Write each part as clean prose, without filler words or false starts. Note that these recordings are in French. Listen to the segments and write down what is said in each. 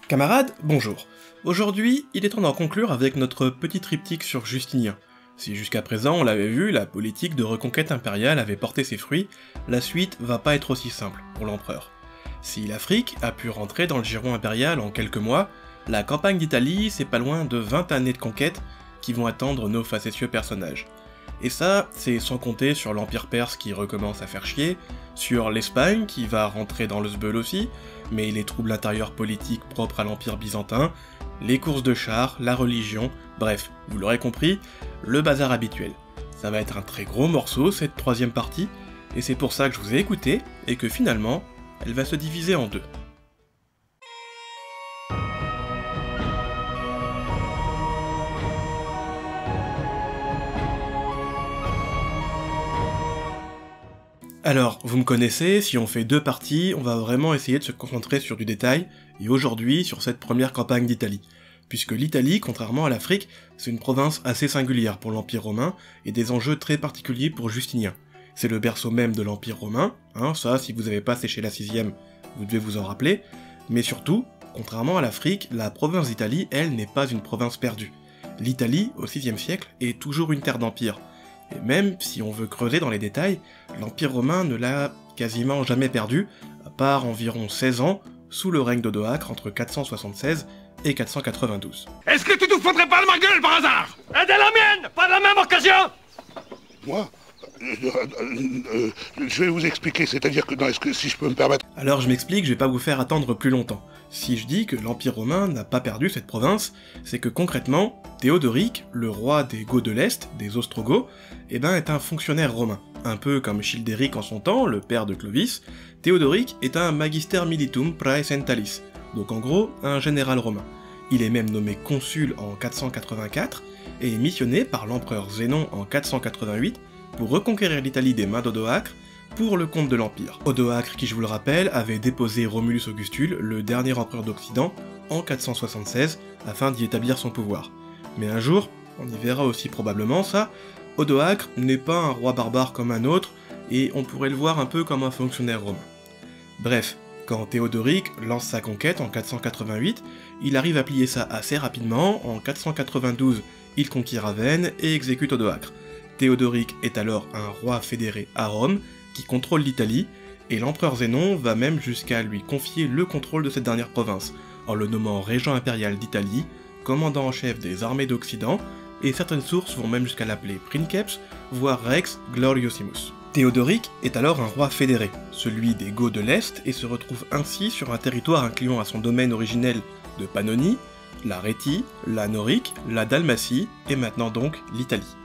Camarades, bonjour. Aujourd'hui, il est temps d'en conclure avec notre petit triptyque sur Justinien. Si jusqu'à présent, on l'avait vu, la politique de reconquête impériale avait porté ses fruits, la suite va pas être aussi simple pour l'empereur. Si l'Afrique a pu rentrer dans le giron impérial en quelques mois, la campagne d'Italie, c'est pas loin de 20 années de conquête qui vont attendre nos facétieux personnages. Et ça, c'est sans compter sur l'Empire perse qui recommence à faire chier, sur l'Espagne qui va rentrer dans le sbeul aussi, mais les troubles intérieurs politiques propres à l'Empire byzantin, les courses de chars, la religion, bref, vous l'aurez compris, le bazar habituel. Ça va être un très gros morceau cette troisième partie, et c'est pour ça que je vous ai écouté, et que finalement, elle va se diviser en deux. Alors, vous me connaissez, si on fait deux parties, on va vraiment essayer de se concentrer sur du détail, et aujourd'hui sur cette première campagne d'Italie. Puisque l'Italie, contrairement à l'Afrique, c'est une province assez singulière pour l'Empire romain, et des enjeux très particuliers pour Justinien. C'est le berceau même de l'Empire romain, ça, si vous avez pas séché la 6ème, vous devez vous en rappeler, mais surtout, contrairement à l'Afrique, la province d'Italie, elle, n'est pas une province perdue. L'Italie, au 6e siècle, est toujours une terre d'empire. Et même si on veut creuser dans les détails, l'Empire romain ne l'a quasiment jamais perdu, à part environ 16 ans, sous le règne d'Odoacre entre 476 et 492. Est-ce que tu te foutrais pas de ma gueule par hasard? Et de la mienne, pas de la même occasion? Moi je vais vous expliquer, c'est-à-dire que, non, si je peux me permettre... Alors je m'explique, je vais pas vous faire attendre plus longtemps. Si je dis que l'Empire romain n'a pas perdu cette province, c'est que concrètement, Théodoric, le roi des Goths de l'Est, des Ostrogoths, est un fonctionnaire romain. Un peu comme Childéric en son temps, le père de Clovis, Théodoric est un magister militum praesentalis, donc en gros, un général romain. Il est même nommé consul en 484, et est missionné par l'empereur Zénon en 488 pour reconquérir l'Italie des mains d'Odoacre pour le compte de l'Empire. Odoacre, qui je vous le rappelle, avait déposé Romulus Augustule, le dernier empereur d'Occident, en 476, afin d'y établir son pouvoir. Mais un jour, on y verra aussi probablement ça, Odoacre n'est pas un roi barbare comme un autre, et on pourrait le voir un peu comme un fonctionnaire romain. Bref, quand Théodoric lance sa conquête en 488, il arrive à plier ça assez rapidement, en 492 il conquiert Ravenne et exécute Odoacre. Théodoric est alors un roi fédéré à Rome, qui contrôle l'Italie, et l'empereur Zénon va même jusqu'à lui confier le contrôle de cette dernière province, en le nommant régent impérial d'Italie, commandant en chef des armées d'Occident, et certaines sources vont même jusqu'à l'appeler Princeps, voire Rex Gloriosimus. Théodoric est alors un roi fédéré, celui des Goths de l'Est, et se retrouve ainsi sur un territoire incluant à son domaine originel de Pannonie, la Rhétie, la Norique, la Dalmatie, et maintenant donc l'Italie.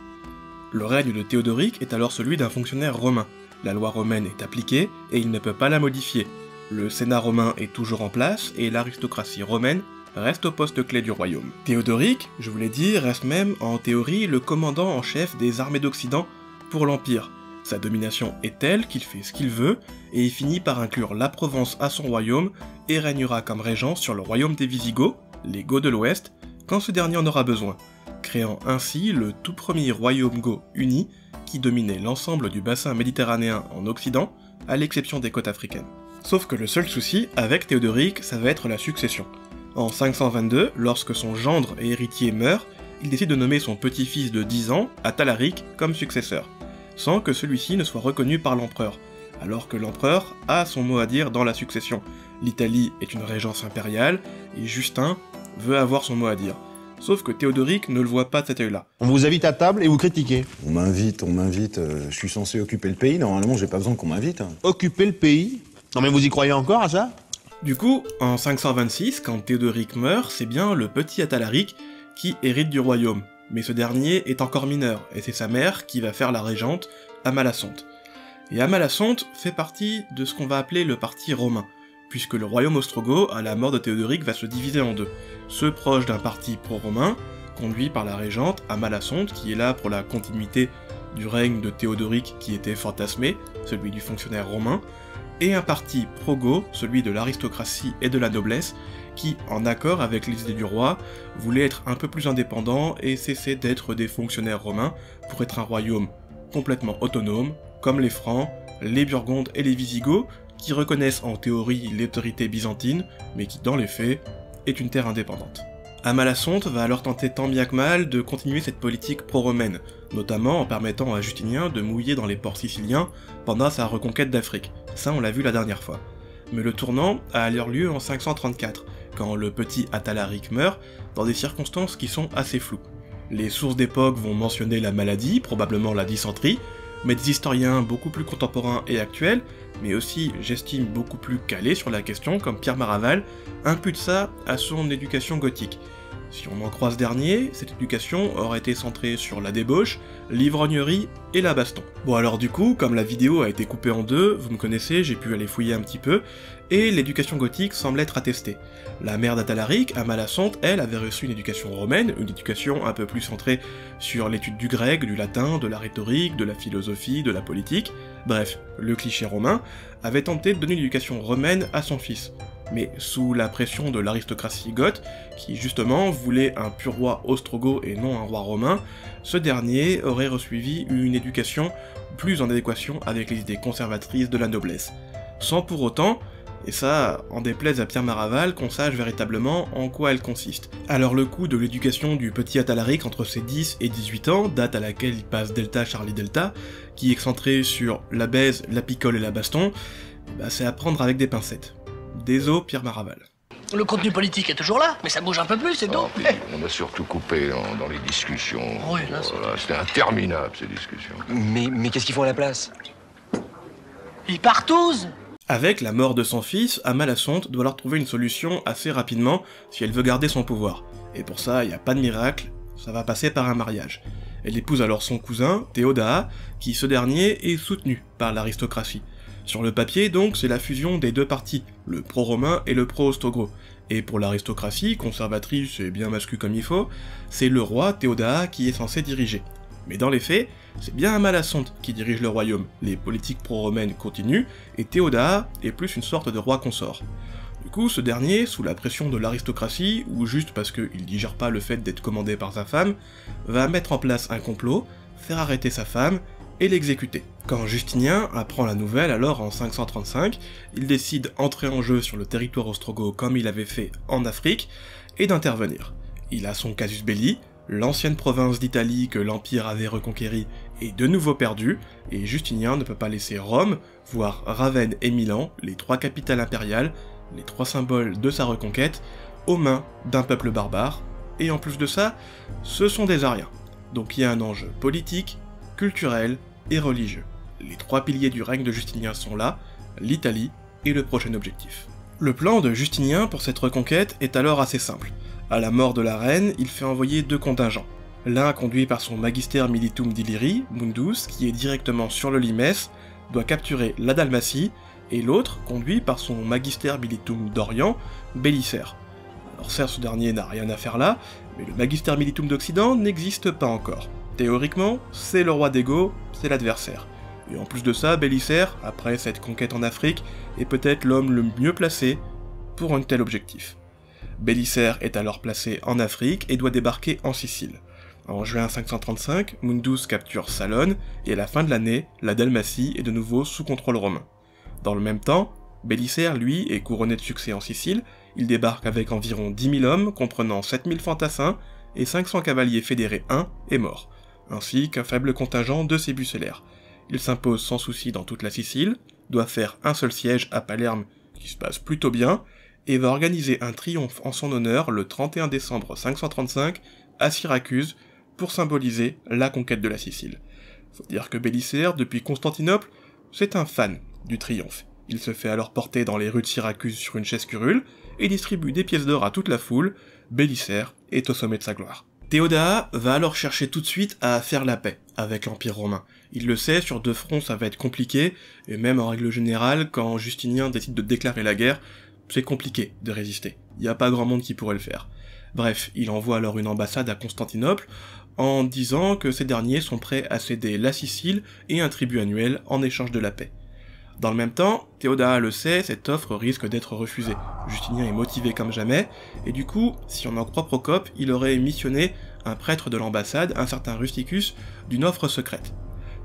Le règne de Théodoric est alors celui d'un fonctionnaire romain. La loi romaine est appliquée, et il ne peut pas la modifier. Le Sénat romain est toujours en place, et l'aristocratie romaine reste au poste clé du royaume. Théodoric, je vous l'ai dit, reste même, en théorie, le commandant en chef des armées d'Occident pour l'Empire. Sa domination est telle qu'il fait ce qu'il veut, et il finit par inclure la Provence à son royaume, et régnera comme régent sur le royaume des Visigoths, les Goths de l'Ouest, quand ce dernier en aura besoin, créant ainsi le tout premier royaume goth uni qui dominait l'ensemble du bassin méditerranéen en Occident, à l'exception des côtes africaines. Sauf que le seul souci avec Théodoric, ça va être la succession. En 522, lorsque son gendre et héritier meurt, il décide de nommer son petit-fils de 10 ans, Athalaric, comme successeur, sans que celui-ci ne soit reconnu par l'empereur, alors que l'empereur a son mot à dire dans la succession. L'Italie est une régence impériale, et Justin veut avoir son mot à dire. Sauf que Théodoric ne le voit pas de cet œil-là. On vous invite à table et vous critiquez. On m'invite, je suis censé occuper le pays, normalement j'ai pas besoin qu'on m'invite. Occuper le pays? Non mais vous y croyez encore à ça? Du coup, en 526, quand Théodoric meurt, c'est bien le petit Athalaric qui hérite du royaume, mais ce dernier est encore mineur, et c'est sa mère qui va faire la régente, Amalassonte. Et Amalassonte fait partie de ce qu'on va appeler le parti romain, puisque le royaume ostrogoth, à la mort de Théodoric, va se diviser en deux. Ceux proches d'un parti pro-romain, conduit par la régente Amalassonte, qui est là pour la continuité du règne de Théodoric qui était fantasmé, celui du fonctionnaire romain, et un parti pro-goth, celui de l'aristocratie et de la noblesse, qui, en accord avec les idées du roi, voulait être un peu plus indépendant et cesser d'être des fonctionnaires romains pour être un royaume complètement autonome, comme les Francs, les Burgondes et les Visigoths, qui reconnaissent en théorie l'autorité byzantine, mais qui dans les faits est une terre indépendante. Amalasunthe va alors tenter tant bien que mal de continuer cette politique pro-romaine, notamment en permettant à Justinien de mouiller dans les ports siciliens pendant sa reconquête d'Afrique. Ça on l'a vu la dernière fois. Mais le tournant a alors lieu en 534, quand le petit Athalaric meurt, dans des circonstances qui sont assez floues. Les sources d'époque vont mentionner la maladie, probablement la dysenterie, mais des historiens beaucoup plus contemporains et actuels, mais aussi, j'estime, beaucoup plus calés sur la question, comme Pierre Maraval, imputent ça à son éducation gothique. Si on en croit ce dernier, cette éducation aurait été centrée sur la débauche, l'ivrognerie et la baston. Bon alors du coup, comme la vidéo a été coupée en deux, vous me connaissez, j'ai pu aller fouiller un petit peu, et l'éducation gothique semble être attestée. La mère d'Athalaric, Amalasunthe, elle, avait reçu une éducation romaine, une éducation un peu plus centrée sur l'étude du grec, du latin, de la rhétorique, de la philosophie, de la politique, bref, le cliché romain, avait tenté de donner une éducation romaine à son fils. Mais sous la pression de l'aristocratie goth, qui justement voulait un pur roi ostrogoth et non un roi romain, ce dernier aurait reçu une éducation plus en adéquation avec les idées conservatrices de la noblesse. Sans pour autant, et ça en déplaise à Pierre Maraval, qu'on sache véritablement en quoi elle consiste. Alors le coup de l'éducation du petit Athalaric entre ses 10 et 18 ans, date à laquelle il passe Delta Charlie Delta, qui est centré sur la baise, la picole et la baston, bah c'est à prendre avec des pincettes. Désolé Pierre Maraval. Le contenu politique est toujours là, mais ça bouge un peu plus, c'est tout. Puis, on a surtout coupé dans les discussions. Oui, là, voilà, c'était interminable, ces discussions. Mais qu'est-ce qu'ils font à la place? Ils partent tous. Avec la mort de son fils, Amalasunthe doit leur trouver une solution assez rapidement si elle veut garder son pouvoir. Et pour ça, il n'y a pas de miracle, ça va passer par un mariage. Elle épouse alors son cousin, Théodaa, qui ce dernier est soutenu par l'aristocratie. Sur le papier, donc, c'est la fusion des deux partis, le pro-romain et le pro-ostrogoth. Et pour l'aristocratie, conservatrice et bien masculue comme il faut, c'est le roi Théodaa qui est censé diriger. Mais dans les faits, c'est bien Amalasunthe qui dirige le royaume, les politiques pro-romaines continuent, et Théodaa est plus une sorte de roi consort. Du coup, ce dernier, sous la pression de l'aristocratie, ou juste parce qu'il digère pas le fait d'être commandé par sa femme, va mettre en place un complot, faire arrêter sa femme, et l'exécuter. Quand Justinien apprend la nouvelle, alors en 535, il décide d'entrer en jeu sur le territoire ostrogoth comme il avait fait en Afrique, et d'intervenir. Il a son casus belli, l'ancienne province d'Italie que l'Empire avait reconquérie est de nouveau perdue, et Justinien ne peut pas laisser Rome, voire Ravenne et Milan, les trois capitales impériales, les trois symboles de sa reconquête, aux mains d'un peuple barbare, et en plus de ça, ce sont des Ariens. Donc il y a un enjeu politique, culturel et religieux. Les trois piliers du règne de Justinien sont là, l'Italie et le prochain objectif. Le plan de Justinien pour cette reconquête est alors assez simple. À la mort de la reine, il fait envoyer deux contingents. L'un conduit par son Magister Militum d'Illyrie, Mundus, qui est directement sur le Limes, doit capturer la Dalmatie, et l'autre conduit par son Magister Militum d'Orient, Bélisaire. Alors certes ce dernier n'a rien à faire là, mais le Magister Militum d'Occident n'existe pas encore. Théoriquement, c'est le roi des Goths, c'est l'adversaire. Et en plus de ça, Bélisaire, après cette conquête en Afrique, est peut-être l'homme le mieux placé pour un tel objectif. Bélisaire est alors placé en Afrique et doit débarquer en Sicile. En juin 535, Mundus capture Salone, et à la fin de l'année, la Dalmatie est de nouveau sous contrôle romain. Dans le même temps, Bélisaire, lui, est couronné de succès en Sicile, il débarque avec environ 10 000 hommes, comprenant 7 000 fantassins, et 500 cavaliers fédérés 1 et morts, ainsi qu'un faible contingent de ses bucellaires. Il s'impose sans souci dans toute la Sicile, doit faire un seul siège à Palerme, qui se passe plutôt bien, et va organiser un triomphe en son honneur le 31 décembre 535 à Syracuse pour symboliser la conquête de la Sicile. Faut dire que Bélisaire, depuis Constantinople, c'est un fan du triomphe. Il se fait alors porter dans les rues de Syracuse sur une chaise curule et distribue des pièces d'or à toute la foule. Bélisaire est au sommet de sa gloire. Théodaa va alors chercher tout de suite à faire la paix avec l'Empire romain. Il le sait, sur deux fronts ça va être compliqué, et même en règle générale, quand Justinien décide de déclarer la guerre, c'est compliqué de résister. Il n'y a pas grand monde qui pourrait le faire. Bref, il envoie alors une ambassade à Constantinople, en disant que ces derniers sont prêts à céder la Sicile et un tribut annuel en échange de la paix. Dans le même temps, Théodaa le sait, cette offre risque d'être refusée. Justinien est motivé comme jamais, et du coup, si on en croit Procope, il aurait missionné un prêtre de l'ambassade, un certain Rusticus, d'une offre secrète.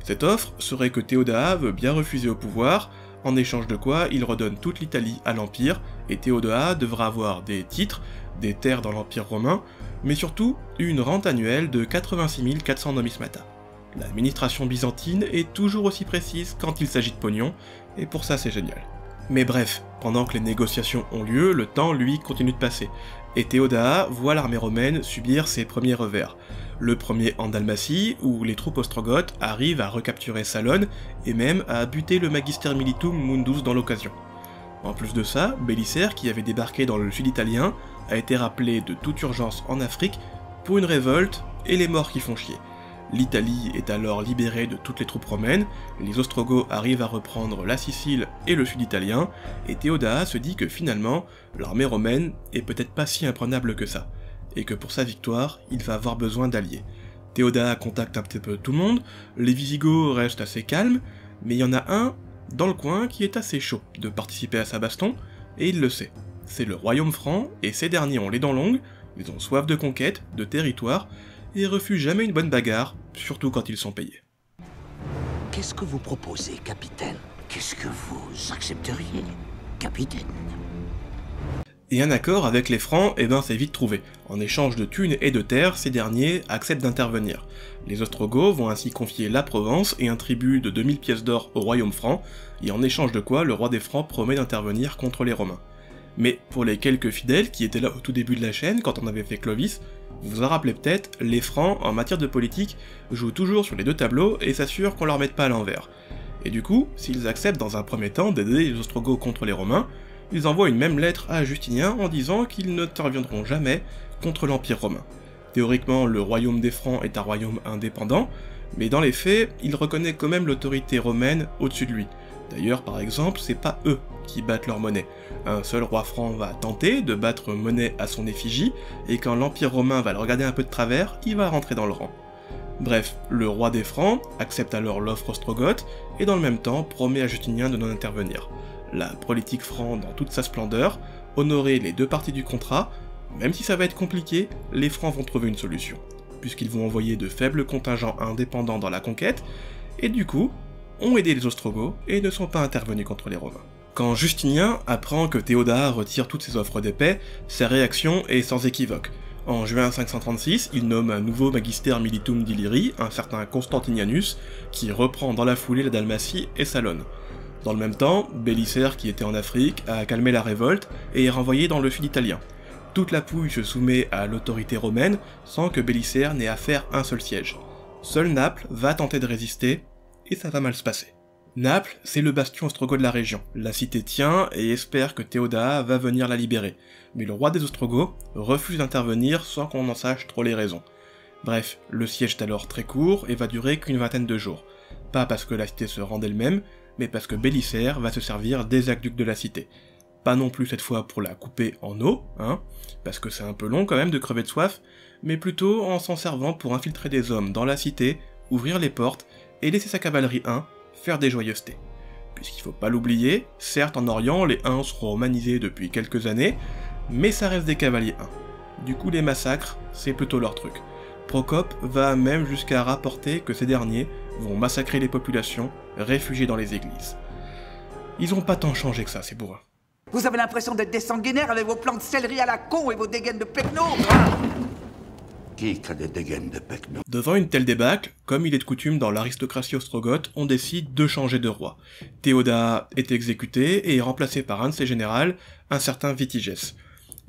Cette offre serait que Théodaa veut bien refuser au pouvoir, en échange de quoi il redonne toute l'Italie à l'Empire, et Théodora devra avoir des titres, des terres dans l'Empire romain, mais surtout une rente annuelle de 86 400 nomismata. L'administration byzantine est toujours aussi précise quand il s'agit de pognon, et pour ça c'est génial. Mais bref, pendant que les négociations ont lieu, le temps lui continue de passer, et Théodora voit l'armée romaine subir ses premiers revers. Le premier en Dalmatie, où les troupes ostrogoths arrivent à recapturer Salone, et même à buter le Magister Militum Mundus dans l'occasion. En plus de ça, Bélisaire, qui avait débarqué dans le sud italien, a été rappelé de toute urgence en Afrique pour une révolte et les morts qui font chier. L'Italie est alors libérée de toutes les troupes romaines, les Ostrogoths arrivent à reprendre la Sicile et le sud italien, et Théodora se dit que finalement, l'armée romaine est peut-être pas si imprenable que ça, et que pour sa victoire, il va avoir besoin d'alliés. Théodora contacte un petit peu tout le monde, les Visigoths restent assez calmes, mais il y en a un dans le coin qui est assez chaud de participer à sa baston, et il le sait. C'est le royaume franc, et ces derniers ont les dents longues, ils ont soif de conquête, de territoire, et refusent jamais une bonne bagarre, surtout quand ils sont payés. Qu'est-ce que vous proposez, capitaine? Qu'est-ce que vous accepteriez, capitaine? Et un accord avec les Francs, eh ben c'est vite trouvé. En échange de thunes et de terres, ces derniers acceptent d'intervenir. Les Ostrogoths vont ainsi confier la Provence et un tribut de 2000 pièces d'or au royaume franc, et en échange de quoi le roi des Francs promet d'intervenir contre les Romains. Mais pour les quelques fidèles qui étaient là au tout début de la chaîne, quand on avait fait Clovis, vous vous en rappelez peut-être, les Francs, en matière de politique, jouent toujours sur les deux tableaux et s'assurent qu'on leur mette pas à l'envers. Et du coup, s'ils acceptent dans un premier temps d'aider les Ostrogoths contre les Romains, ils envoient une même lettre à Justinien en disant qu'ils n'interviendront jamais contre l'Empire romain. Théoriquement, le royaume des Francs est un royaume indépendant, mais dans les faits, il reconnaît quand même l'autorité romaine au-dessus de lui. D'ailleurs, par exemple, c'est pas eux qui battent leur monnaie. Un seul roi franc va tenter de battre monnaie à son effigie, et quand l'Empire romain va le regarder un peu de travers, il va rentrer dans le rang. Bref, le roi des Francs accepte alors l'offre ostrogoth, et dans le même temps promet à Justinien de non intervenir. La politique franc dans toute sa splendeur, honorer les deux parties du contrat, même si ça va être compliqué, les Francs vont trouver une solution, puisqu'ils vont envoyer de faibles contingents indépendants dans la conquête, et du coup, ont aidé les Ostrogoths et ne sont pas intervenus contre les Romains. Quand Justinien apprend que Théodora retire toutes ses offres de paix, sa réaction est sans équivoque. En juin 536, il nomme un nouveau Magister Militum d'Illyrie, un certain Constantinianus, qui reprend dans la foulée la Dalmatie et Salone. Dans le même temps, Bélisaire, qui était en Afrique, a calmé la révolte et est renvoyé dans le sud italien. Toute la Pouille se soumet à l'autorité romaine sans que Bélisaire n'ait à faire un seul siège. Seul Naples va tenter de résister, et ça va mal se passer. Naples, c'est le bastion ostrogoth de la région. La cité tient et espère que Théodora va venir la libérer, mais le roi des Ostrogoths refuse d'intervenir sans qu'on en sache trop les raisons. Bref, le siège est alors très court et va durer qu'une vingtaine de jours. Pas parce que la cité se rend d'elle-même, mais parce que Bélisaire va se servir des aqueducs de la cité. Pas non plus cette fois pour la couper en eau, parce que c'est un peu long quand même de crever de soif, mais plutôt en s'en servant pour infiltrer des hommes dans la cité, ouvrir les portes, et laisser sa cavalerie faire des joyeusetés. Puisqu'il faut pas l'oublier, certes en Orient, les Huns seront romanisés depuis quelques années, mais ça reste des cavaliers Huns. Du coup les massacres, c'est plutôt leur truc. Procope va même jusqu'à rapporter que ces derniers vont massacrer les populations réfugiées dans les églises. Ils ont pas tant changé que ça, ces bourrins. Vous avez l'impression d'être des sanguinaires avec vos plans de céleri à la con et vos dégaines de pecno. Qui a des dégaines de pecno? Devant une telle débâcle, comme il est de coutume dans l'aristocratie ostrogoth, on décide de changer de roi. Théodora est exécuté et est remplacé par un de ses généraux, un certain Vitigès.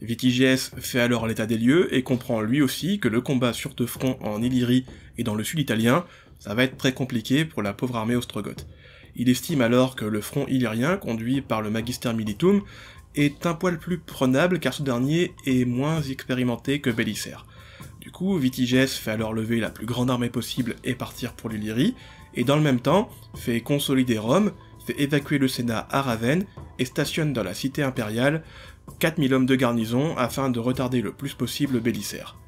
Vitigès fait alors l'état des lieux et comprend lui aussi que le combat sur deux fronts en Illyrie et dans le sud italien, ça va être très compliqué pour la pauvre armée ostrogoth. Il estime alors que le front illyrien, conduit par le Magister Militum, est un poil plus prenable car ce dernier est moins expérimenté que Bélisaire. Du coup, Vitigès fait alors lever la plus grande armée possible et partir pour l'Illyrie, et dans le même temps, fait consolider Rome, fait évacuer le Sénat à Ravenne, et stationne dans la cité impériale 4000 hommes de garnison afin de retarder le plus possible Bélisaire.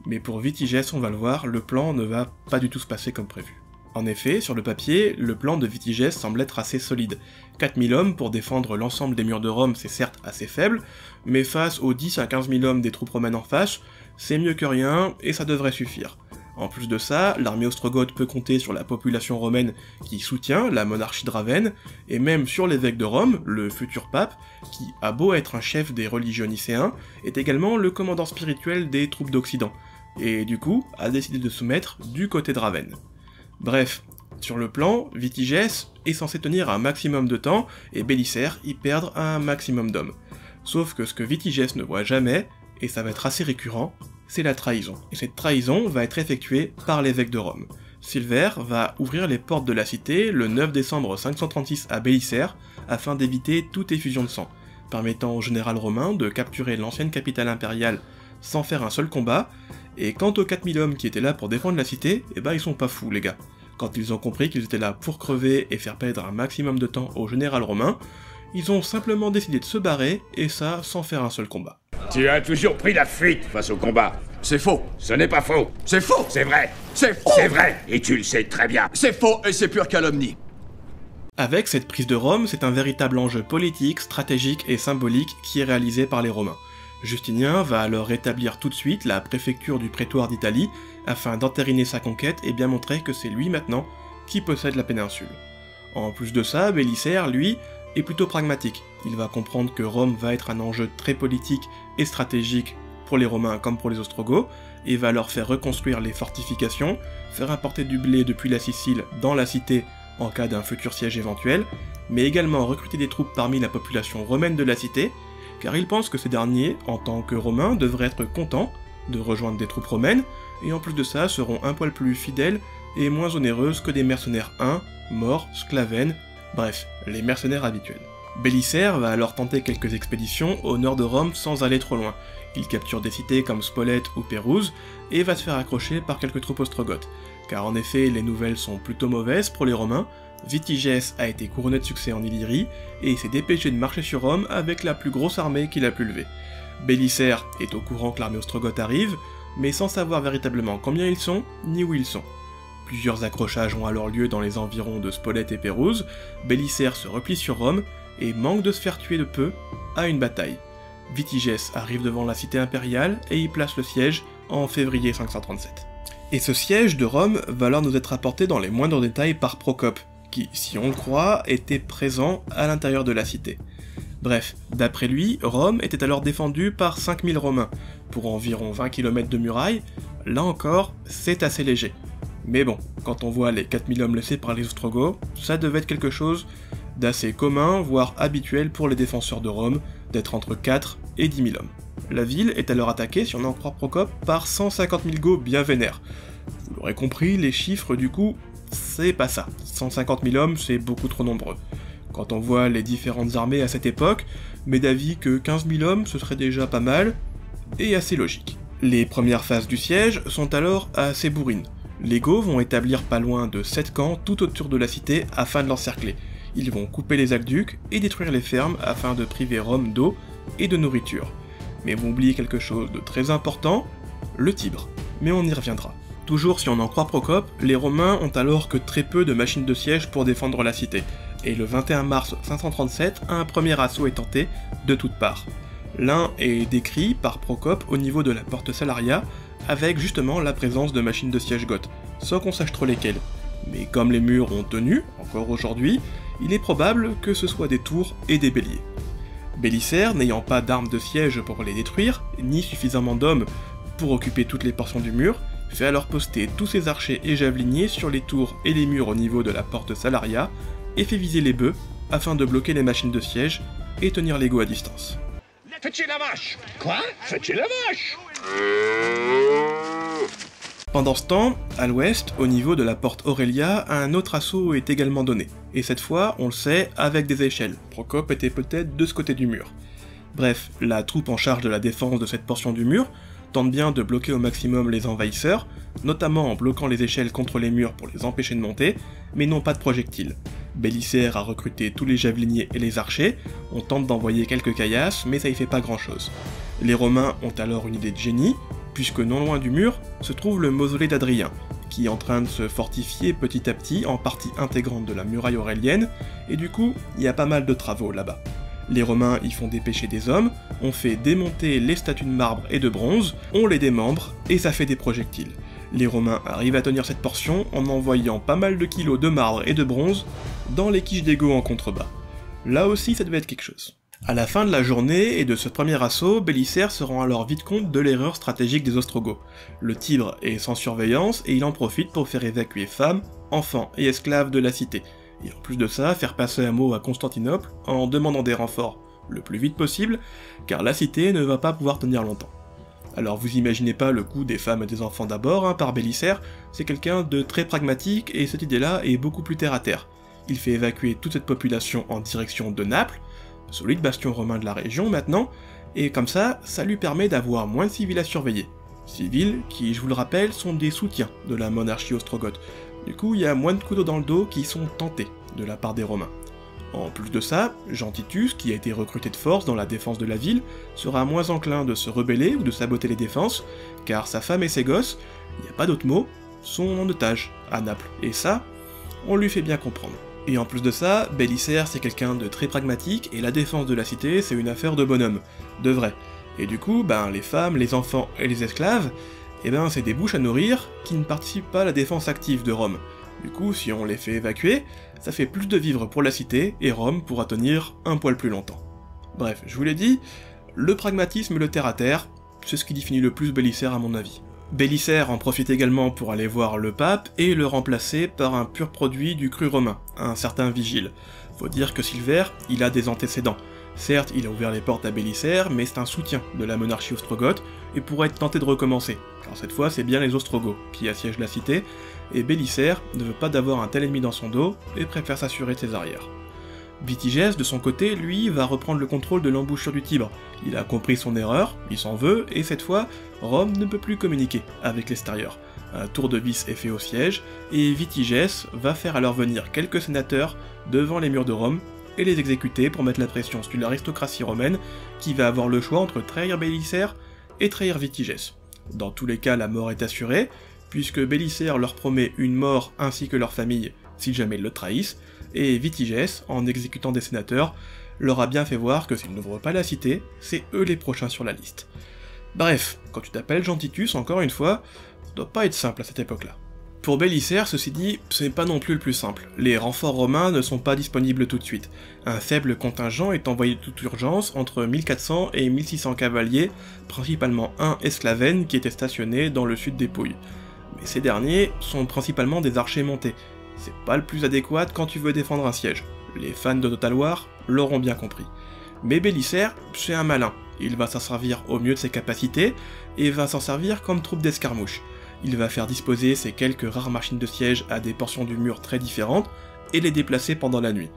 Mais pour Vitigès, on va le voir, le plan ne va pas du tout se passer comme prévu. En effet, sur le papier, le plan de Vitigès semble être assez solide. 4000 hommes pour défendre l'ensemble des murs de Rome, c'est certes assez faible, mais face aux 10 à 15 000 hommes des troupes romaines en face, c'est mieux que rien, et ça devrait suffire. En plus de ça, l'armée ostrogoth peut compter sur la population romaine qui soutient la monarchie de Ravenne, et même sur l'évêque de Rome, le futur pape, qui a beau être un chef des religieux nicéens, est également le commandant spirituel des troupes d'Occident, et du coup a décidé de se mettre du côté de Ravenne. Bref, sur le plan, Vitigès est censé tenir un maximum de temps, et Bélisaire y perdre un maximum d'hommes. Sauf que ce que Vitigès ne voit jamais, et ça va être assez récurrent, c'est la trahison. Et cette trahison va être effectuée par l'évêque de Rome. Silver va ouvrir les portes de la cité le 9 décembre 536 à Bélisaire, afin d'éviter toute effusion de sang, permettant au général romain de capturer l'ancienne capitale impériale sans faire un seul combat, et quant aux 4000 hommes qui étaient là pour défendre la cité, eh ben ils sont pas fous les gars. Quand ils ont compris qu'ils étaient là pour crever et faire perdre un maximum de temps au général romain, ils ont simplement décidé de se barrer, et ça sans faire un seul combat. Tu as toujours pris la fuite face au combat. C'est faux. Ce n'est pas faux. C'est faux. C'est vrai. C'est faux. C'est vrai, et tu le sais très bien. C'est faux et c'est pure calomnie. Avec cette prise de Rome, c'est un véritable enjeu politique, stratégique et symbolique qui est réalisé par les Romains. Justinien va alors rétablir tout de suite la préfecture du prétoire d'Italie, afin d'entériner sa conquête et bien montrer que c'est lui maintenant qui possède la péninsule. En plus de ça, Bélisaire, lui, est plutôt pragmatique. Il va comprendre que Rome va être un enjeu très politique et stratégique pour les Romains comme pour les Ostrogoths, et va leur faire reconstruire les fortifications, faire importer du blé depuis la Sicile dans la cité en cas d'un futur siège éventuel, mais également recruter des troupes parmi la population romaine de la cité, car il pense que ces derniers, en tant que Romains, devraient être contents de rejoindre des troupes romaines, et en plus de ça seront un poil plus fidèles et moins onéreuses que des mercenaires huns, morts, sclavènes, bref, les mercenaires habituels. Bélisaire va alors tenter quelques expéditions au nord de Rome sans aller trop loin. Il capture des cités comme Spolète ou Pérouse, et va se faire accrocher par quelques troupes ostrogoths, car en effet les nouvelles sont plutôt mauvaises pour les Romains. Vitigès a été couronné de succès en Illyrie, et s'est dépêché de marcher sur Rome avec la plus grosse armée qu'il a pu lever. Bélisaire est au courant que l'armée ostrogoth arrive, mais sans savoir véritablement combien ils sont, ni où ils sont. Plusieurs accrochages ont alors lieu dans les environs de Spolète et Pérouse, Bélisaire se replie sur Rome, et manque de se faire tuer de peu à une bataille. Vitigès arrive devant la cité impériale et y place le siège en février 537. Et ce siège de Rome va alors nous être rapporté dans les moindres détails par Procope, qui, si on le croit, était présent à l'intérieur de la cité. Bref, d'après lui, Rome était alors défendue par 5000 Romains, pour environ 20 km de murailles. Là encore, c'est assez léger. Mais bon, quand on voit les 4000 hommes laissés par les Ostrogoths, ça devait être quelque chose d'assez commun, voire habituel pour les défenseurs de Rome, d'être entre 4 et 10 000 hommes. La ville est alors attaquée, si on en croit Procope, par 150 000 Goths bien vénères. Vous l'aurez compris, les chiffres du coup, c'est pas ça. 150 000 hommes, c'est beaucoup trop nombreux. Quand on voit les différentes armées à cette époque, mais d'avis que 15 000 hommes, ce serait déjà pas mal, et assez logique. Les premières phases du siège sont alors assez bourrines. Les Goths vont établir pas loin de 7 camps tout autour de la cité afin de l'encercler. Ils vont couper les aqueducs et détruire les fermes afin de priver Rome d'eau et de nourriture. Mais vont oublier quelque chose de très important, le Tibre. Mais on y reviendra. Toujours si on en croit Procope, les Romains ont alors que très peu de machines de siège pour défendre la cité, et le 21 mars 537, un premier assaut est tenté de toutes parts. L'un est décrit par Procope au niveau de la porte Salaria, avec justement la présence de machines de siège goths, sans qu'on sache trop lesquelles. Mais comme les murs ont tenu, encore aujourd'hui, il est probable que ce soit des tours et des béliers. Bélisaire, n'ayant pas d'armes de siège pour les détruire, ni suffisamment d'hommes pour occuper toutes les portions du mur, fait alors poster tous ses archers et javeliniers sur les tours et les murs au niveau de la porte Salaria, et fait viser les bœufs, afin de bloquer les machines de siège et tenir les Goths à distance. Faites-y la vache. Quoi? Faites-y la vache. Pendant ce temps, à l'ouest, au niveau de la porte Aurelia, un autre assaut est également donné, et cette fois, on le sait, avec des échelles. Procope était peut-être de ce côté du mur. Bref, la troupe en charge de la défense de cette portion du mur tente bien de bloquer au maximum les envahisseurs, notamment en bloquant les échelles contre les murs pour les empêcher de monter, mais n'ont pas de projectiles. Bélisaire a recruté tous les javeliniers et les archers, on tente d'envoyer quelques caillasses, mais ça y fait pas grand chose. Les Romains ont alors une idée de génie, puisque non loin du mur se trouve le mausolée d'Adrien, qui est en train de se fortifier petit à petit en partie intégrante de la muraille aurélienne, et du coup, il y a pas mal de travaux là-bas. Les Romains y font dépêcher des hommes, on fait démonter les statues de marbre et de bronze, on les démembre, et ça fait des projectiles. Les Romains arrivent à tenir cette portion en envoyant pas mal de kilos de marbre et de bronze dans les quiches d'Ego en contrebas. Là aussi ça devait être quelque chose. À la fin de la journée et de ce premier assaut, Bélisaire se rend alors vite compte de l'erreur stratégique des Ostrogoths. Le Tibre est sans surveillance et il en profite pour faire évacuer femmes, enfants et esclaves de la cité. Et en plus de ça, faire passer un mot à Constantinople en demandant des renforts le plus vite possible, car la cité ne va pas pouvoir tenir longtemps. Alors vous imaginez pas le coup des femmes et des enfants d'abord, par Bélisaire, c'est quelqu'un de très pragmatique et cette idée-là est beaucoup plus terre à terre. Il fait évacuer toute cette population en direction de Naples, solide bastion romain de la région maintenant, et comme ça lui permet d'avoir moins de civils à surveiller. Civils qui, je vous le rappelle, sont des soutiens de la monarchie ostrogoth. Du coup, il y a moins de couteaux dans le dos qui sont tentés de la part des Romains. En plus de ça, Jean Titus, qui a été recruté de force dans la défense de la ville, sera moins enclin de se rebeller ou de saboter les défenses, car sa femme et ses gosses, il n'y a pas d'autre mot, sont en otage à Naples, et ça, on lui fait bien comprendre. Et en plus de ça, Bélisaire c'est quelqu'un de très pragmatique, et la défense de la cité c'est une affaire de bonhomme, de vrai. Et du coup, les femmes, les enfants et les esclaves, c'est des bouches à nourrir qui ne participent pas à la défense active de Rome. Du coup, si on les fait évacuer, ça fait plus de vivres pour la cité, et Rome pourra tenir un poil plus longtemps. Bref, je vous l'ai dit, le pragmatisme et le terre-à-terre, c'est ce qui définit le plus Bélisaire à mon avis. Bélisaire en profite également pour aller voir le pape et le remplacer par un pur produit du cru romain, un certain Vigile. Faut dire que Silver, il a des antécédents. Certes, il a ouvert les portes à Bélisaire, mais c'est un soutien de la monarchie ostrogoth, et pourrait être tenté de recommencer, car cette fois c'est bien les Ostrogoths qui assiègent la cité, et Bélisaire ne veut pas d'avoir un tel ennemi dans son dos, et préfère s'assurer de ses arrières. Vitigès, de son côté, lui, va reprendre le contrôle de l'embouchure du Tibre. Il a compris son erreur, il s'en veut, et cette fois, Rome ne peut plus communiquer avec l'extérieur. Un tour de vis est fait au siège, et Vitigès va faire alors venir quelques sénateurs devant les murs de Rome, et les exécuter pour mettre la pression sur l'aristocratie romaine, qui va avoir le choix entre trahir Bélisaire et trahir Vitigès. Dans tous les cas, la mort est assurée, puisque Bélisaire leur promet une mort ainsi que leur famille si jamais ils le trahissent, et Vitigès, en exécutant des sénateurs, leur a bien fait voir que s'ils n'ouvrent pas la cité, c'est eux les prochains sur la liste. Bref, quand tu t'appelles Jean Titus, encore une fois, ça doit pas être simple à cette époque-là. Pour Bélisaire, ceci dit, ce n'est pas non plus le plus simple. Les renforts romains ne sont pas disponibles tout de suite. Un faible contingent est envoyé de toute urgence entre 1400 et 1600 cavaliers, principalement un esclavène qui était stationné dans le sud des Pouilles. Mais ces derniers sont principalement des archers montés. C'est pas le plus adéquat quand tu veux défendre un siège. Les fans de Total War l'auront bien compris. Mais Bélisaire, c'est un malin. Il va s'en servir au mieux de ses capacités, et va s'en servir comme troupe d'escarmouche. Il va faire disposer ses quelques rares machines de siège à des portions du mur très différentes, et les déplacer pendant la nuit.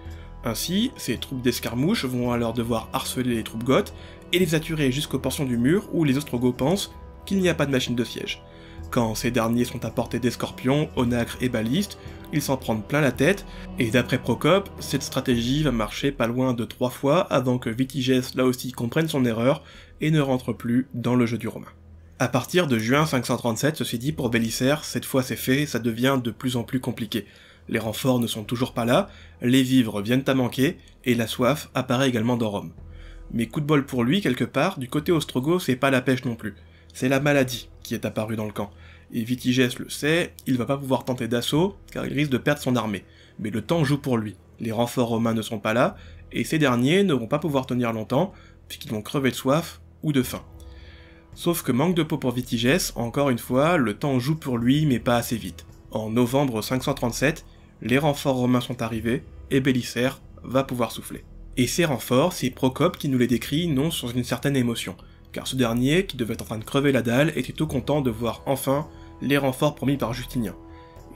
Ainsi, ces troupes d'escarmouches vont alors devoir harceler les troupes goths, et les attirer jusqu'aux portions du mur où les Ostrogoths pensent qu'il n'y a pas de machine de siège. Quand ces derniers sont à portée des scorpions, onagres et balistes, ils s'en prennent plein la tête, et d'après Procope, cette stratégie va marcher pas loin de 3 fois avant que Vitigès là aussi comprenne son erreur et ne rentre plus dans le jeu du romain. À partir de juin 537, ceci dit, pour Bélisaire, cette fois c'est fait, ça devient de plus en plus compliqué. Les renforts ne sont toujours pas là, les vivres viennent à manquer, et la soif apparaît également dans Rome. Mais coup de bol pour lui, quelque part, du côté ostrogoth, c'est pas la pêche non plus. C'est la maladie qui est apparue dans le camp. Et Vitigès le sait, il va pas pouvoir tenter d'assaut, car il risque de perdre son armée. Mais le temps joue pour lui, les renforts romains ne sont pas là, et ces derniers ne vont pas pouvoir tenir longtemps, puisqu'ils vont crever de soif ou de faim. Sauf que manque de peau pour Vitigès, encore une fois, le temps joue pour lui, mais pas assez vite. En novembre 537, les renforts romains sont arrivés, et Bélisaire va pouvoir souffler. Et ces renforts, c'est Procope qui nous les décrit non sans une certaine émotion, car ce dernier, qui devait être en train de crever la dalle, était tout content de voir enfin les renforts promis par Justinien.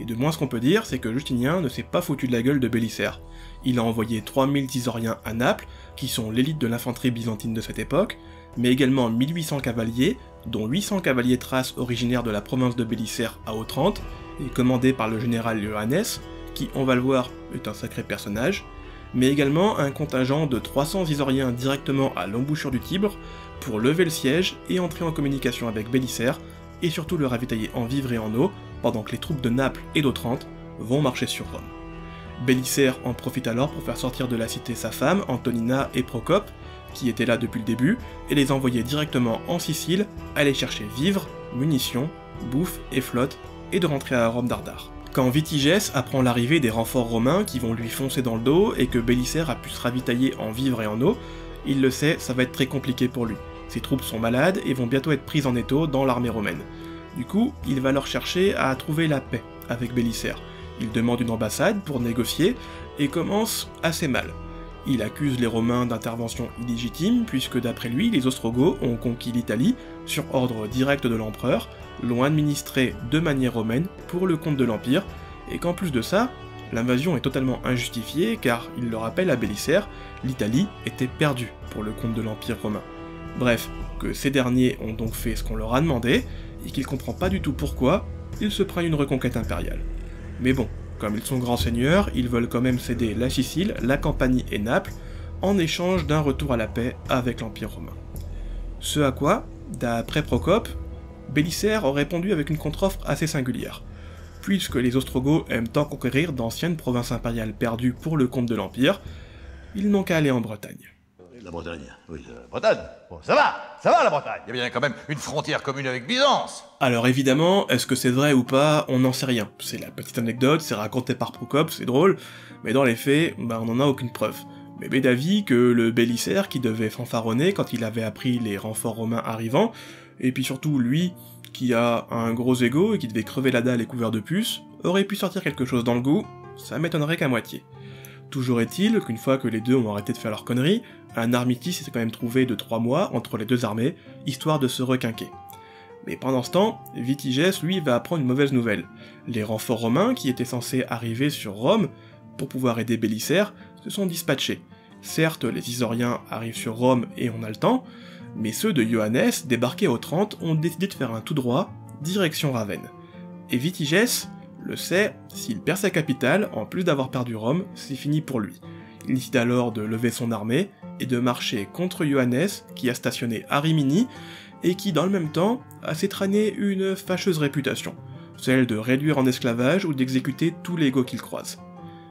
Et de moins ce qu'on peut dire, c'est que Justinien ne s'est pas foutu de la gueule de Bélisaire. Il a envoyé 3000 Isoriens à Naples, qui sont l'élite de l'infanterie byzantine de cette époque, mais également 1800 cavaliers, dont 800 cavaliers thraces originaires de la province de Bélisaire à Otrante, et commandés par le général Ioannes, qui, on va le voir, est un sacré personnage, mais également un contingent de 300 Isoriens directement à l'embouchure du Tibre, pour lever le siège et entrer en communication avec Bélisaire, et surtout le ravitailler en vivres et en eau, pendant que les troupes de Naples et d'Otrante vont marcher sur Rome. Bélisaire en profite alors pour faire sortir de la cité sa femme, Antonina et Procope, qui étaient là depuis le début, et les envoyer directement en Sicile, aller chercher vivres, munitions bouffe et flotte, et de rentrer à Rome dardard. Quand Vitigès apprend l'arrivée des renforts romains qui vont lui foncer dans le dos et que Bélisaire a pu se ravitailler en vivres et en eau, il le sait, ça va être très compliqué pour lui. Ses troupes sont malades et vont bientôt être prises en étau dans l'armée romaine. Du coup, il va leur chercher à trouver la paix avec Bélisaire. Il demande une ambassade pour négocier et commence assez mal. Il accuse les Romains d'intervention illégitime puisque d'après lui, les Ostrogoths ont conquis l'Italie sur ordre direct de l'empereur, l'ont administré de manière romaine pour le compte de l'Empire, et qu'en plus de ça, l'invasion est totalement injustifiée car, il le rappelle à Bélisaire, l'Italie était perdue pour le compte de l'Empire romain. Bref, que ces derniers ont donc fait ce qu'on leur a demandé, et qu'il comprend pas du tout pourquoi, ils se prennent une reconquête impériale. Mais bon, comme ils sont grands seigneurs, ils veulent quand même céder la Sicile, la Campanie et Naples, en échange d'un retour à la paix avec l'Empire romain. Ce à quoi, d'après Procope, Bélisaire aurait répondu avec une contre-offre assez singulière. Puisque les Ostrogoths aiment tant conquérir d'anciennes provinces impériales perdues pour le compte de l'Empire, ils n'ont qu'à aller en Bretagne. La Bretagne, oui, la Bretagne. Bon, ça va la Bretagne. Il y a bien quand même une frontière commune avec Byzance. Alors évidemment, est-ce que c'est vrai ou pas, on n'en sait rien. C'est la petite anecdote, c'est raconté par Procope, c'est drôle, mais dans les faits, on n'en a aucune preuve. Mais B d'avis que le Bélisaire qui devait fanfaronner quand il avait appris les renforts romains arrivant, et puis surtout lui, qui a un gros ego et qui devait crever la dalle et couvert de puces, aurait pu sortir quelque chose dans le goût, ça m'étonnerait qu'à moitié. Toujours est-il qu'une fois que les deux ont arrêté de faire leurs conneries, un armistice s'est quand même trouvé de 3 mois entre les deux armées, histoire de se requinquer. Mais pendant ce temps, Vitigès, lui, va apprendre une mauvaise nouvelle. Les renforts romains, qui étaient censés arriver sur Rome pour pouvoir aider Bélisaire, se sont dispatchés. Certes, les Isoriens arrivent sur Rome et on a le temps, mais ceux de Ioannes, débarqués au 30, ont décidé de faire un tout droit, direction Ravenne. Et Vitigès le sait, s'il perd sa capitale, en plus d'avoir perdu Rome, c'est fini pour lui. Il décide alors de lever son armée et de marcher contre Ioannes, qui a stationné à Rimini, et qui dans le même temps a s'étraîné une fâcheuse réputation, celle de réduire en esclavage ou d'exécuter tous les Goths qu'il croise.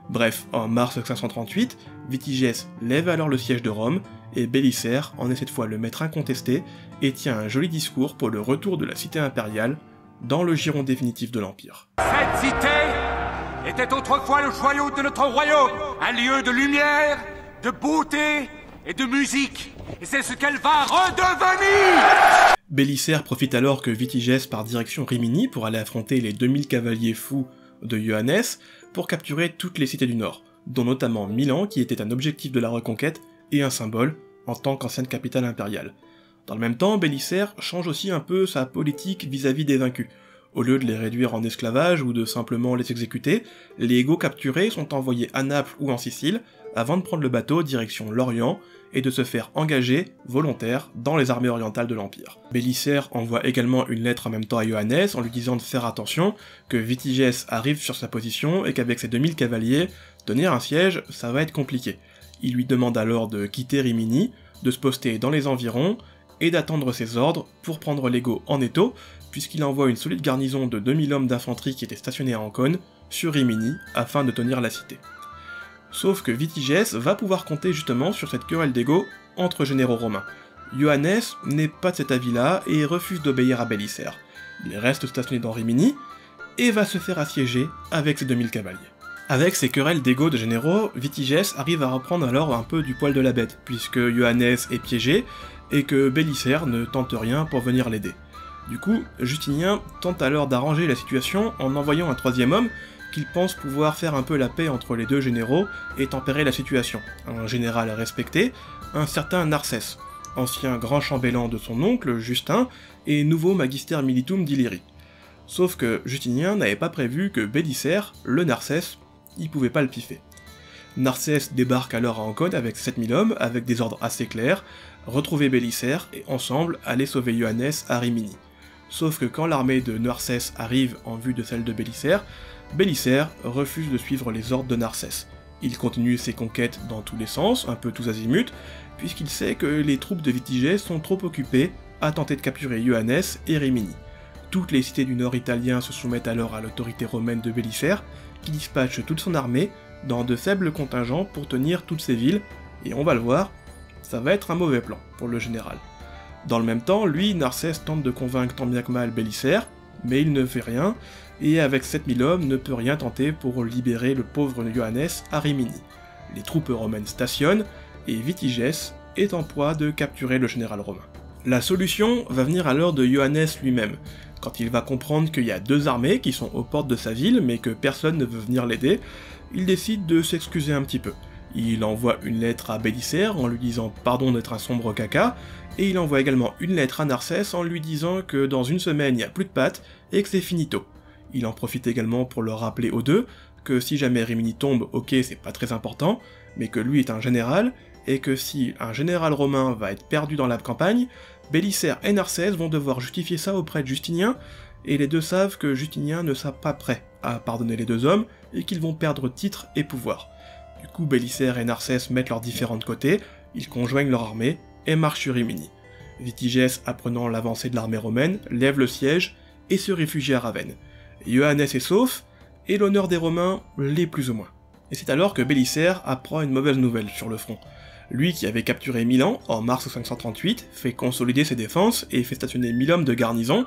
Bref, en mars 538, Vitigès lève alors le siège de Rome, et Bélisaire en est cette fois le maître incontesté, et tient un joli discours pour le retour de la cité impériale, dans le giron définitif de l'Empire. Cette cité était autrefois le joyau de notre royaume, un lieu de lumière, de beauté et de musique, et c'est ce qu'elle va redevenir. Bélisaire profite alors que Vitigès part direction Rimini pour aller affronter les 2000 cavaliers fous de Ioannes pour capturer toutes les cités du Nord, dont notamment Milan qui était un objectif de la reconquête et un symbole en tant qu'ancienne capitale impériale. Dans le même temps, Bélisaire change aussi un peu sa politique vis-à-vis des vaincus. Au lieu de les réduire en esclavage ou de simplement les exécuter, les Goths capturés sont envoyés à Naples ou en Sicile avant de prendre le bateau direction l'Orient et de se faire engager, volontaires, dans les armées orientales de l'Empire. Bélisaire envoie également une lettre en même temps à Ioannes en lui disant de faire attention, que Vitigès arrive sur sa position et qu'avec ses 2000 cavaliers, tenir un siège, ça va être compliqué. Il lui demande alors de quitter Rimini, de se poster dans les environs, et d'attendre ses ordres pour prendre les Goths en étau, puisqu'il envoie une solide garnison de 2000 hommes d'infanterie qui étaient stationnés à Ancône, sur Rimini, afin de tenir la cité. Sauf que Vitigès va pouvoir compter justement sur cette querelle d'ego entre généraux romains. Ioannes n'est pas de cet avis-là et refuse d'obéir à Bélisaire. Il reste stationné dans Rimini, et va se faire assiéger avec ses 2000 cavaliers. Avec ces querelles d'ego de généraux, Vitigès arrive à reprendre alors un peu du poil de la bête, puisque Ioannes est piégé, et que Bélisaire ne tente rien pour venir l'aider. Du coup, Justinien tente alors d'arranger la situation en envoyant un troisième homme qu'il pense pouvoir faire un peu la paix entre les deux généraux et tempérer la situation. Un général respecté, un certain Narcès, ancien grand chambellan de son oncle, Justin, et nouveau magister militum d'Illyrie. Sauf que Justinien n'avait pas prévu que Bélisaire, le Narcès, il pouvait pas le piffer. Narcès débarque alors à Ancône avec 7000 hommes, avec des ordres assez clairs, retrouver Bélisaire et ensemble aller sauver Ioannes à Rimini. Sauf que quand l'armée de Narcès arrive en vue de celle de Bélisaire, Bélisaire refuse de suivre les ordres de Narcès. Il continue ses conquêtes dans tous les sens, un peu tous azimuts, puisqu'il sait que les troupes de Vitigès sont trop occupées à tenter de capturer Ioannes et Rimini. Toutes les cités du nord italien se soumettent alors à l'autorité romaine de Bélisaire, qui dispatche toute son armée dans de faibles contingents pour tenir toutes ces villes, et on va le voir, ça va être un mauvais plan pour le général. Dans le même temps, lui, Narcès tente de convaincre tant bien que mal Bélisaire, mais il ne fait rien, et avec 7000 hommes ne peut rien tenter pour libérer le pauvre Ioannes à Rimini. Les troupes romaines stationnent, et Vitigès est en proie de capturer le général romain. La solution va venir alors de Ioannes lui-même, quand il va comprendre qu'il y a 2 armées qui sont aux portes de sa ville, mais que personne ne veut venir l'aider, il décide de s'excuser un petit peu. Il envoie une lettre à Bélisaire en lui disant pardon d'être un sombre caca, et il envoie également une lettre à Narsès en lui disant que dans une semaine il n'y a plus de pâtes et que c'est finito. Il en profite également pour leur rappeler aux deux que si jamais Rimini tombe, ok c'est pas très important, mais que lui est un général, et que si un général romain va être perdu dans la campagne, Bélisaire et Narsès vont devoir justifier ça auprès de Justinien, et les deux savent que Justinien ne sera pas prêt à pardonner les 2 hommes, et qu'ils vont perdre titre et pouvoir. Du coup, Bélisaire et Narsès mettent leurs différents de côté, ils conjoignent leur armée, et marchent sur Rimini. Vitigès, apprenant l'avancée de l'armée romaine, lève le siège, et se réfugie à Ravenne. Ioannes est sauf, et l'honneur des Romains l'est plus ou moins. Et c'est alors que Bélisaire apprend une mauvaise nouvelle sur le front. Lui qui avait capturé Milan en mars 538, fait consolider ses défenses et fait stationner 1000 hommes de garnison.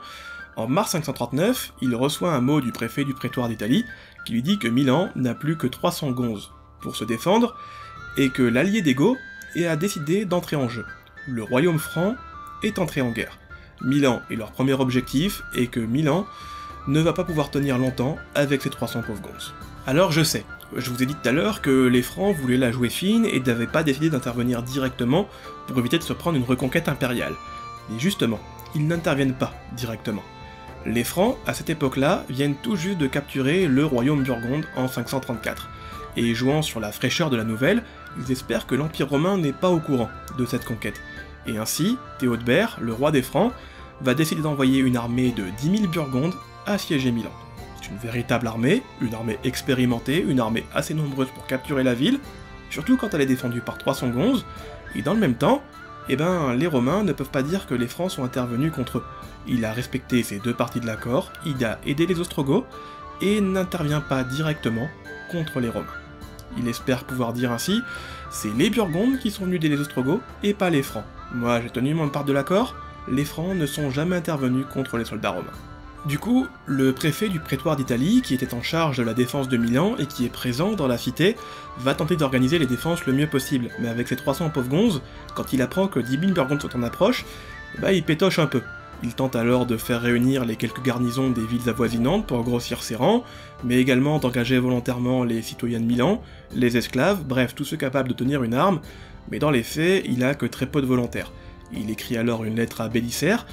En mars 539, il reçoit un mot du préfet du prétoire d'Italie qui lui dit que Milan n'a plus que 300 gonzes pour se défendre et que l'allié des Goths a décidé d'entrer en jeu. Le royaume franc est entré en guerre. Milan est leur premier objectif et que Milan ne va pas pouvoir tenir longtemps avec ses 300 pauvres gonzes. Alors je sais, je vous ai dit tout à l'heure que les Francs voulaient la jouer fine et n'avaient pas décidé d'intervenir directement pour éviter de se prendre une reconquête impériale. Mais justement, ils n'interviennent pas directement. Les Francs, à cette époque-là, viennent tout juste de capturer le royaume burgonde en 534, et jouant sur la fraîcheur de la nouvelle, ils espèrent que l'Empire romain n'est pas au courant de cette conquête. Et ainsi, Théodebert, le roi des Francs, va décider d'envoyer une armée de 10 000 Burgondes assiéger Milan. C'est une véritable armée, une armée expérimentée, une armée assez nombreuse pour capturer la ville, surtout quand elle est défendue par 300 gonzes, et dans le même temps, les Romains ne peuvent pas dire que les Francs sont intervenus contre eux. Il a respecté ces 2 parties de l'accord, il a aidé les Ostrogoths, et n'intervient pas directement contre les Romains. Il espère pouvoir dire ainsi, c'est les Burgondes qui sont venus aider les Ostrogoths, et pas les Francs. Moi j'ai tenu mon part de l'accord, les Francs ne sont jamais intervenus contre les soldats romains. Du coup, le préfet du prétoire d'Italie, qui était en charge de la défense de Milan et qui est présent dans la cité, va tenter d'organiser les défenses le mieux possible, mais avec ses 300 pauvres gonzes, quand il apprend que 10 000 Burgondes sont en approche, il pétoche un peu. Il tente alors de faire réunir les quelques garnisons des villes avoisinantes pour grossir ses rangs, mais également d'engager volontairement les citoyens de Milan, les esclaves, bref tous ceux capables de tenir une arme, mais dans les faits, il a que très peu de volontaires. Il écrit alors une lettre à Bélisaire,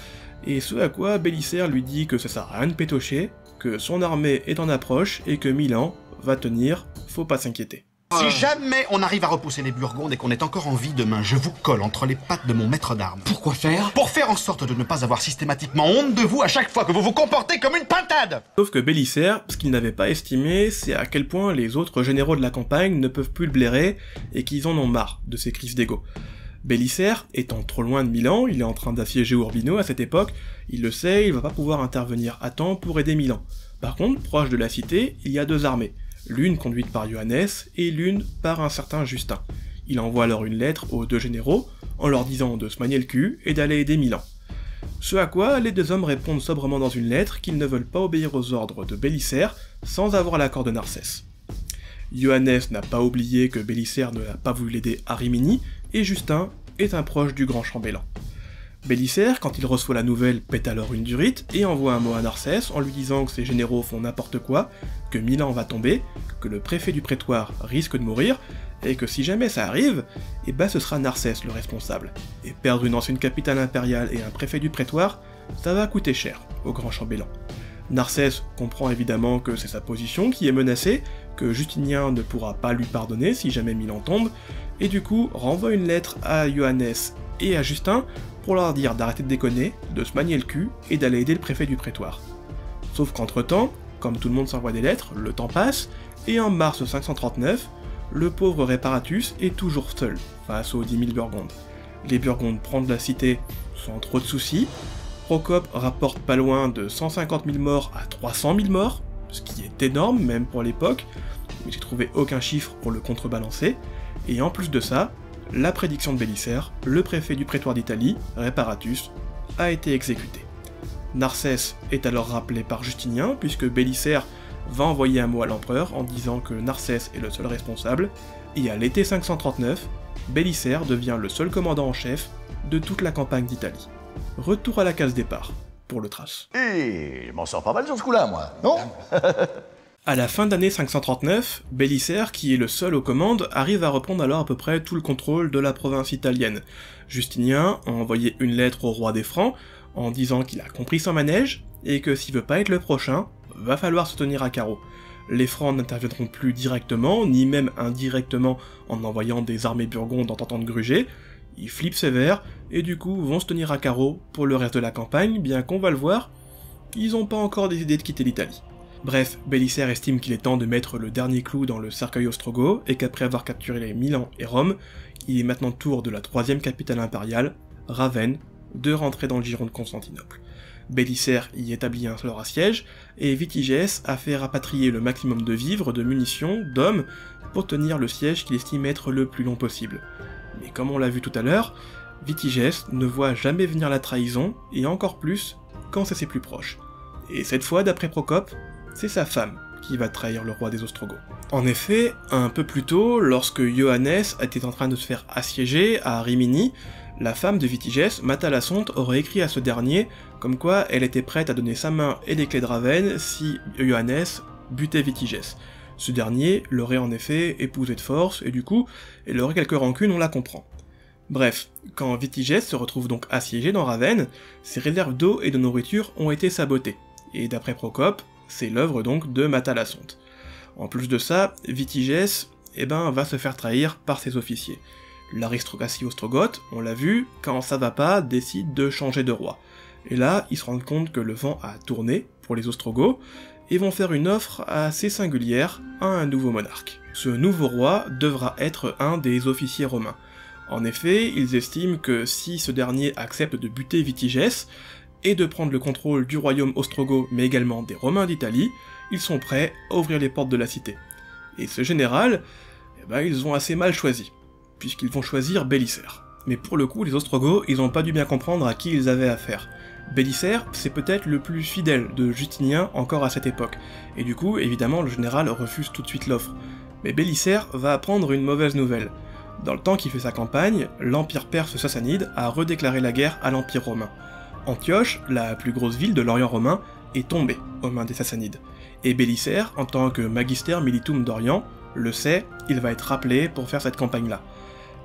et ce à quoi Bélisaire lui dit que ça sert à rien de pétocher, que son armée est en approche et que Milan va tenir, faut pas s'inquiéter. Si jamais on arrive à repousser les Burgondes et qu'on est encore en vie demain, je vous colle entre les pattes de mon maître d'armes. Pourquoi faire? Pour faire en sorte de ne pas avoir systématiquement honte de vous à chaque fois que vous vous comportez comme une pintade. Sauf que Bélisaire, ce qu'il n'avait pas estimé, c'est à quel point les autres généraux de la campagne ne peuvent plus le blairer et qu'ils en ont marre de ces crises d'ego. Bélisaire, étant trop loin de Milan, il est en train d'assiéger Urbino à cette époque, il le sait, il va pas pouvoir intervenir à temps pour aider Milan. Par contre, proche de la cité, il y a 2 armées, l'une conduite par Ioannes et l'une par un certain Justin. Il envoie alors une lettre aux 2 généraux, en leur disant de se manier le cul et d'aller aider Milan. Ce à quoi les 2 hommes répondent sobrement dans une lettre qu'ils ne veulent pas obéir aux ordres de Bélisaire sans avoir l'accord de Narsès. Ioannes n'a pas oublié que Bélisaire ne l'a pas voulu l'aider à Rimini, et Justin est un proche du grand chambellan. Bélisaire, quand il reçoit la nouvelle, pète alors une durite et envoie un mot à Narsès en lui disant que ses généraux font n'importe quoi, que Milan va tomber, que le préfet du prétoire risque de mourir, et que si jamais ça arrive, ce sera Narsès le responsable. Et perdre une ancienne capitale impériale et un préfet du prétoire, ça va coûter cher au grand chambellan. Narsès comprend évidemment que c'est sa position qui est menacée, que Justinien ne pourra pas lui pardonner si jamais Milan tombe, et du coup renvoie une lettre à Ioannes et à Justin pour leur dire d'arrêter de déconner, de se manier le cul et d'aller aider le préfet du prétoire. Sauf qu'entre-temps, comme tout le monde s'envoie des lettres, le temps passe, et en mars 539, le pauvre Réparatus est toujours seul face aux 10 000 Burgondes. Les Burgondes prennent la cité sans trop de soucis, Procope rapporte pas loin de 150 000 morts à 300 000 morts, ce qui est énorme même pour l'époque, mais j'ai trouvé aucun chiffre pour le contrebalancer, et en plus de ça, la prédiction de Bélisaire, le préfet du prétoire d'Italie, Réparatus, a été exécuté. Narsès est alors rappelé par Justinien, puisque Bélisaire va envoyer un mot à l'empereur en disant que Narsès est le seul responsable, et à l'été 539, Bélisaire devient le seul commandant en chef de toute la campagne d'Italie. Retour à la case départ, pour le Thrace. Et je m'en sors pas mal sur ce coup-là, moi, non? À la fin d'année 539, Bélisaire, qui est le seul aux commandes, arrive à reprendre alors à peu près tout le contrôle de la province italienne. Justinien a envoyé une lettre au roi des Francs, en disant qu'il a compris son manège, et que s'il veut pas être le prochain, va falloir se tenir à carreau. Les Francs n'interviendront plus directement, ni même indirectement en envoyant des armées burgondes en tentant de gruger, ils flippent sévère, et du coup vont se tenir à carreau pour le reste de la campagne, bien qu'on va le voir, ils ont pas encore décidé de quitter l'Italie. Bref, Bélisaire estime qu'il est temps de mettre le dernier clou dans le cercueil ostrogoth, et qu'après avoir capturé Milan et Rome, il est maintenant tour de la troisième capitale impériale, Ravenne, de rentrer dans le giron de Constantinople. Bélisaire y établit alors un siège, et Vitigès a fait rapatrier le maximum de vivres, de munitions, d'hommes, pour tenir le siège qu'il estime être le plus long possible. Mais comme on l'a vu tout à l'heure, Vitigès ne voit jamais venir la trahison, et encore plus quand c'est ses plus proches. Et cette fois, d'après Procope, c'est sa femme qui va trahir le roi des Ostrogoths. En effet, un peu plus tôt, lorsque Ioannes était en train de se faire assiéger à Rimini, la femme de Vitigès, Matalasonte, aurait écrit à ce dernier comme quoi elle était prête à donner sa main et les clés de Ravenne si Ioannes butait Vitigès. Ce dernier l'aurait en effet épousé de force, et du coup, elle aurait quelques rancunes, on la comprend. Bref, quand Vitigès se retrouve donc assiégé dans Ravenne, ses réserves d'eau et de nourriture ont été sabotées, et d'après Procope, c'est l'œuvre donc de Matalasonte. En plus de ça, Vitigès, va se faire trahir par ses officiers. L'aristocratie ostrogoth, on l'a vu, quand ça va pas, décide de changer de roi. Et là, ils se rendent compte que le vent a tourné pour les Ostrogoths, et vont faire une offre assez singulière à un nouveau monarque. Ce nouveau roi devra être un des officiers romains. En effet, ils estiment que si ce dernier accepte de buter Vitigès, et de prendre le contrôle du royaume ostrogoth, mais également des Romains d'Italie, ils sont prêts à ouvrir les portes de la cité. Et ce général, ils ont assez mal choisi, puisqu'ils vont choisir Bélisaire. Mais pour le coup, les Ostrogoths, ils ont pas dû bien comprendre à qui ils avaient affaire. Bélisaire, c'est peut-être le plus fidèle de Justinien encore à cette époque, et du coup, évidemment, le général refuse tout de suite l'offre. Mais Bélisaire va apprendre une mauvaise nouvelle. Dans le temps qu'il fait sa campagne, l'Empire perse sassanide a redéclaré la guerre à l'Empire romain. Antioche, la plus grosse ville de l'Orient romain, est tombée aux mains des Sassanides. Et Bélisaire, en tant que Magister Militum d'Orient, le sait, il va être rappelé pour faire cette campagne-là.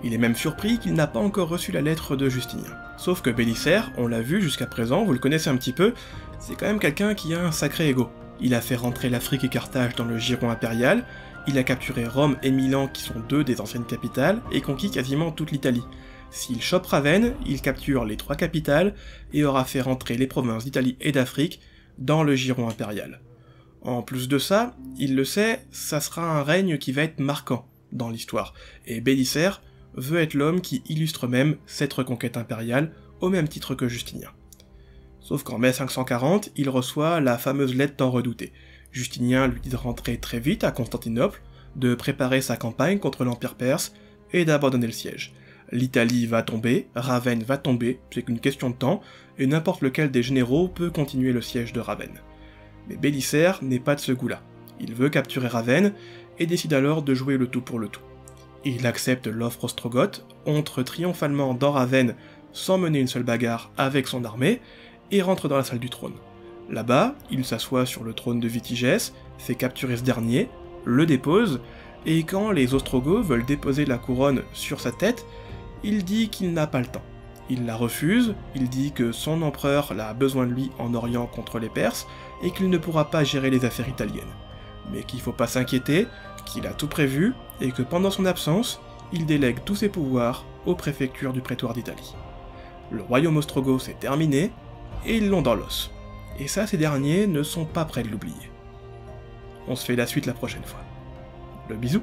Il est même surpris qu'il n'a pas encore reçu la lettre de Justinien. Sauf que Bélisaire, on l'a vu jusqu'à présent, vous le connaissez un petit peu, c'est quand même quelqu'un qui a un sacré ego. Il a fait rentrer l'Afrique et Carthage dans le giron impérial, il a capturé Rome et Milan qui sont deux des anciennes capitales, et conquis quasiment toute l'Italie. S'il chope Ravenne, il capture les trois capitales, et aura fait rentrer les provinces d'Italie et d'Afrique dans le giron impérial. En plus de ça, il le sait, ça sera un règne qui va être marquant dans l'histoire, et Bélisaire veut être l'homme qui illustre même cette reconquête impériale, au même titre que Justinien. Sauf qu'en mai 540, il reçoit la fameuse lettre tant redoutée. Justinien lui dit de rentrer très vite à Constantinople, de préparer sa campagne contre l'Empire perse, et d'abandonner le siège. L'Italie va tomber, Ravenne va tomber, c'est qu'une question de temps, et n'importe lequel des généraux peut continuer le siège de Ravenne. Mais Bélisaire n'est pas de ce goût-là. Il veut capturer Ravenne, et décide alors de jouer le tout pour le tout. Il accepte l'offre ostrogoth, entre triomphalement dans Ravenne sans mener une seule bagarre avec son armée, et rentre dans la salle du trône. Là-bas, il s'assoit sur le trône de Vitigès, fait capturer ce dernier, le dépose, et quand les Ostrogoths veulent déposer la couronne sur sa tête, il dit qu'il n'a pas le temps. Il la refuse, il dit que son empereur a besoin de lui en Orient contre les Perses, et qu'il ne pourra pas gérer les affaires italiennes. Mais qu'il faut pas s'inquiéter, qu'il a tout prévu, et que pendant son absence, il délègue tous ses pouvoirs aux préfectures du prétoire d'Italie. Le royaume ostrogoth s'est terminé, et ils l'ont dans l'os. Et ça, ces derniers ne sont pas prêts de l'oublier. On se fait la suite la prochaine fois. Le bisou.